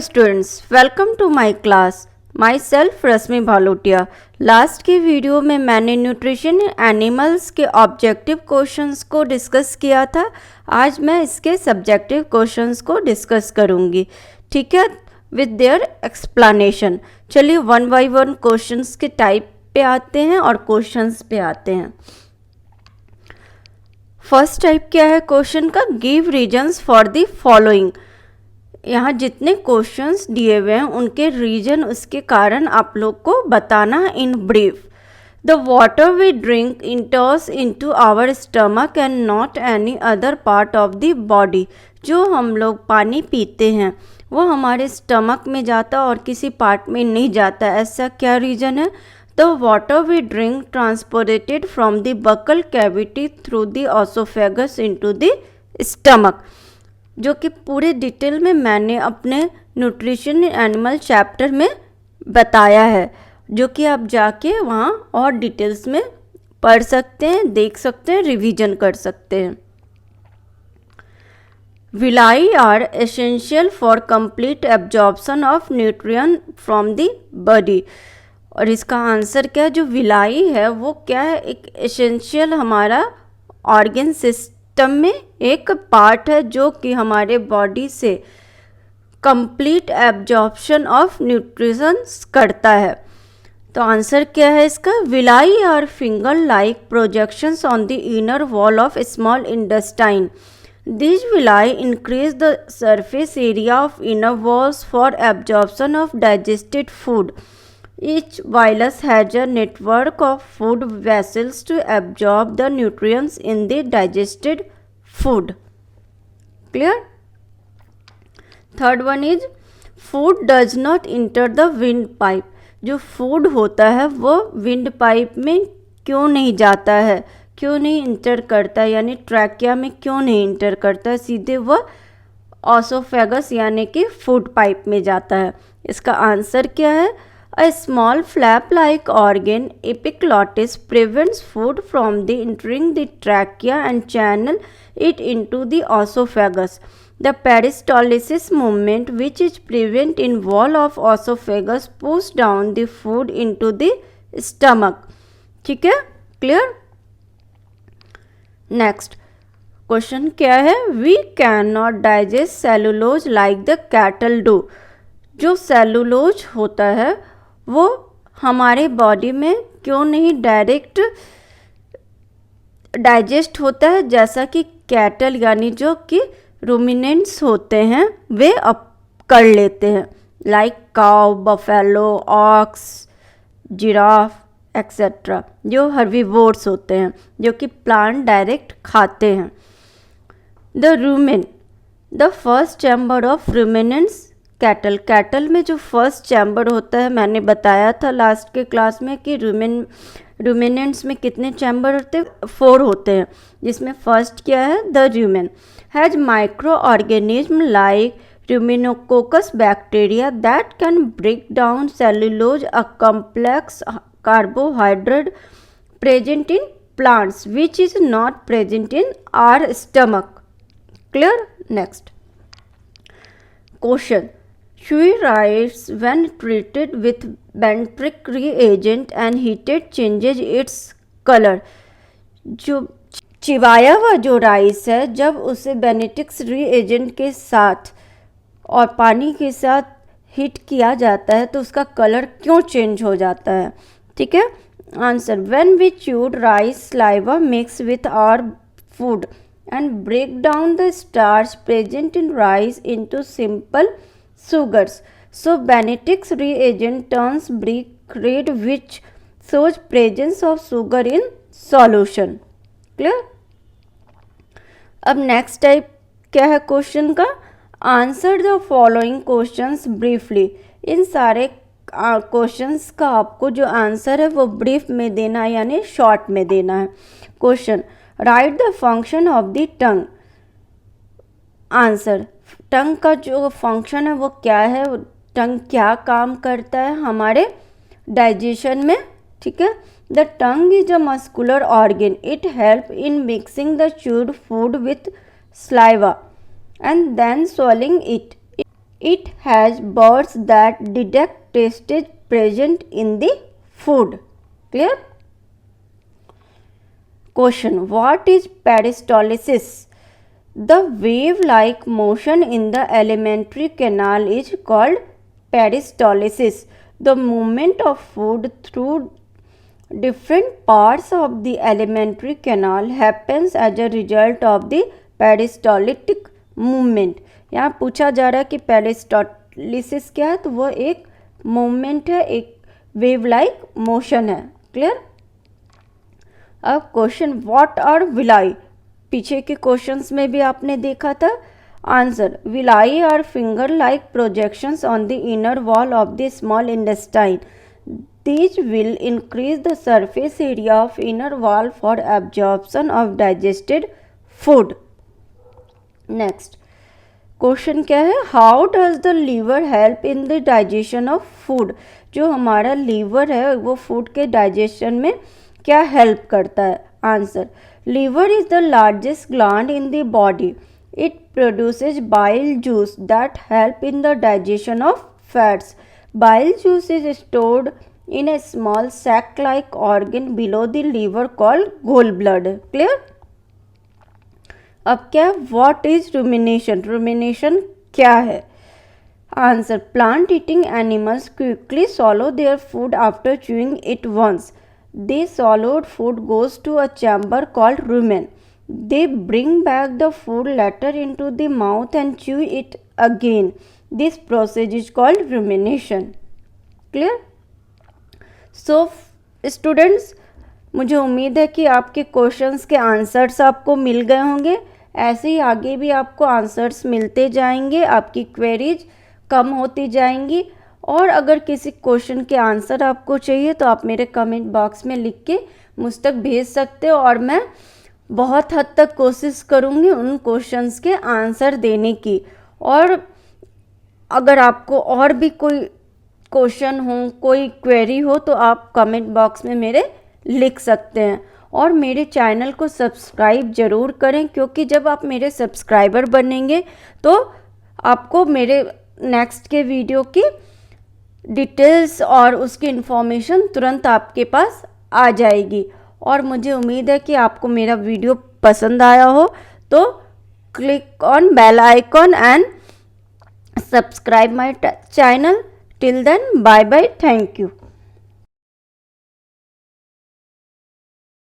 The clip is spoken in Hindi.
Students, welcome to my class. Myself Rashmi Bhalotia. Last के वीडियो में मैंने न्यूट्रिशन एनिमल्स के ऑब्जेक्टिव क्वेश्चंस को डिस्कस किया था। आज मैं इसके सब्जेक्टिव क्वेश्चंस को डिस्कस करूंगी, ठीक है, विद देयर एक्सप्लेनेशन। चलिए वन बाय वन क्वेश्चंस के टाइप पे आते हैं और क्वेश्चंस पे आते हैं। फर्स्ट टाइप क्या है क्वेश्चन का? Give reasons for the following. यहाँ जितने क्वेश्चंस दिए हुए हैं उनके रीजन, उसके कारण आप लोग को बताना in brief. The water we drink enters into our stomach and not any other part of the body. जो हम लोग पानी पीते हैं वो हमारे स्टमक में जाता और किसी पार्ट में नहीं जाता। ऐसा क्या रीजन है? The water we drink transported from the buccal cavity through the oesophagus into the stomach. जो कि पूरे डिटेल में मैंने अपने न्यूट्रिशन एनिमल चैप्टर में बताया है, जो कि आप जाके वहाँ और डिटेल्स में पढ़ सकते हैं, देख सकते हैं, रिवीजन कर सकते हैं। Villi are essential for complete absorption of nutrient from the body. और इसका आंसर क्या है? जो विलाई है वो क्या है? एक एसेंशियल हमारा ऑर्गन सिस्टम में एक पार्ट है जो कि हमारे बॉडी से कंप्लीट एब्जॉर्प्शन ऑफ न्यूट्रिशंस करता है। तो आंसर क्या है इसका? Villi are finger like projections on the inner wall of small intestine. This villi increase the surface area of inner walls for absorption of digested food. Each villus has a network of food vessels to absorb the nutrients in the digested food. Clear? Third one is food does not enter the windpipe. जो food होता है वो windpipe में क्यों नहीं जाता है, क्यों नहीं इंटर करता है, यानी ट्रैकिया में क्यों नहीं इंटर करता है, सीधे वह ऑसोफेगस यानी कि फूड पाइप में जाता है। इसका आंसर क्या है? A small flap-like organ, epiglottis, prevents food from entering the trachea and channel it into the esophagus. The peristalsis movement, which is present in wall of esophagus, pushes down the food into the stomach. ठीक है, clear? Next question क्या है? We cannot digest cellulose like the cattle do. जो सेलुलोज होता है वो हमारे बॉडी में क्यों नहीं डायरेक्ट डाइजेस्ट होता है जैसा कि कैटल यानी जो कि रूमिनेंट्स होते हैं वे अप कर लेते हैं, like cow, buffalo, ox, giraffe etcetera, जो हर्बीवोर्स होते हैं, जो कि प्लांट डायरेक्ट खाते हैं। The rumen, the first chamber of ruminants cattle में जो फर्स्ट चैम्बर होता है, मैंने बताया था लास्ट के क्लास में कि रूमिनेंट्स में कितने चैम्बर होते हैं? 4 होते हैं, जिसमें फर्स्ट क्या है? The rumen has microorganism like ruminococcus bacteria that can break down cellulose, a complex carbohydrate present in plants which is not present in our stomach. Clear? Next question, Chewy rice when treated with Bentric reagent and heated changes its color. जो चिवाया हुआ जो राइस है, जब उसे बेनेटिक्स रिएजेंट के साथ और पानी के साथ हीट किया जाता है तो उसका कलर क्यों चेंज हो जाता है? ठीक है, answer when we chewed rice saliva mix with our food and break down the starch present in rice into simple sugars, so Benedict's reagent turns brick red, which shows presence of sugar in solution. Clear? अब नेक्स्ट टाइप क्या है क्वेश्चन का? Answer the following questions briefly. इन सारे क्वेश्चंस का आपको जो आंसर है वो ब्रीफ में देना है, यानी शॉर्ट में देना है। Question, write the function of the tongue. Answer, tongue का जो फंक्शन है वो क्या है? टंग क्या काम करता है हमारे डाइजेशन में? ठीक है, the tongue is a muscular organ, it help in mixing the chewed food with saliva and then swallowing it. It has birds that detect taste present in the food. Clear? Question: What is peristalsis? The wave-like motion in the alimentary canal is called peristalsis. The movement of food through different parts of the alimentary canal happens as a result of the peristaltic movement. यहाँ पूछा जा रहा है कि पेरिस्टालिसिस क्या है, तो वो एक मूवमेंट है, एक वेव लाइक मोशन है. क्लियर? अब क्वेश्चन: व्हाट आर विलाई? पीछे के क्वेश्चंस में भी आपने देखा था. Answer: villi are finger like projections on the inner wall of the small intestine. These will increase the surface area of inner wall for absorption of digested food. Next question क्या है? How does the liver help in the digestion of food? जो हमारा लीवर है वो फूड के डाइजेशन में क्या हेल्प करता है? Answer: liver is the largest gland in the body. It produces bile juice that help in the digestion of fats. Bile juice is stored in a small sac-like organ below the liver called gallbladder. Clear? अब क्या? What is rumination? Rumination क्या है? Answer: Plant eating animals quickly swallow their food after chewing it once. The swallowed food goes to a chamber called rumen. They bring back the food later into the mouth and chew it again. This process is called rumination. Clear? So students, मुझे उम्मीद है कि आपके क्वेश्चंस के आंसर्स आपको मिल गए होंगे. ऐसे ही आगे भी आपको आंसर्स मिलते जाएंगे, आपकी क्वेरीज कम होती जाएंगी. और अगर किसी क्वेश्चन के आंसर आपको चाहिए तो आप मेरे कमेंट बॉक्स में लिख के मुझ तक भेज सकते हो, और मैं बहुत हद तक कोशिश करूँगी उन क्वेश्चंस के आंसर देने की. और अगर आपको और भी कोई क्वेश्चन हो, कोई क्वेरी हो, तो आप कमेंट बॉक्स में मेरे लिख सकते हैं. और मेरे चैनल को सब्सक्राइब ज़रूर करें, क्योंकि जब आप मेरे सब्सक्राइबर बनेंगे तो आपको मेरे नेक्स्ट के वीडियो की डिटेल्स और उसकी इन्फॉर्मेशन तुरंत आपके पास आ जाएगी. और मुझे उम्मीद है कि आपको मेरा वीडियो पसंद आया हो, तो click on bell icon and subscribe my channel. Till then, bye bye, thank you.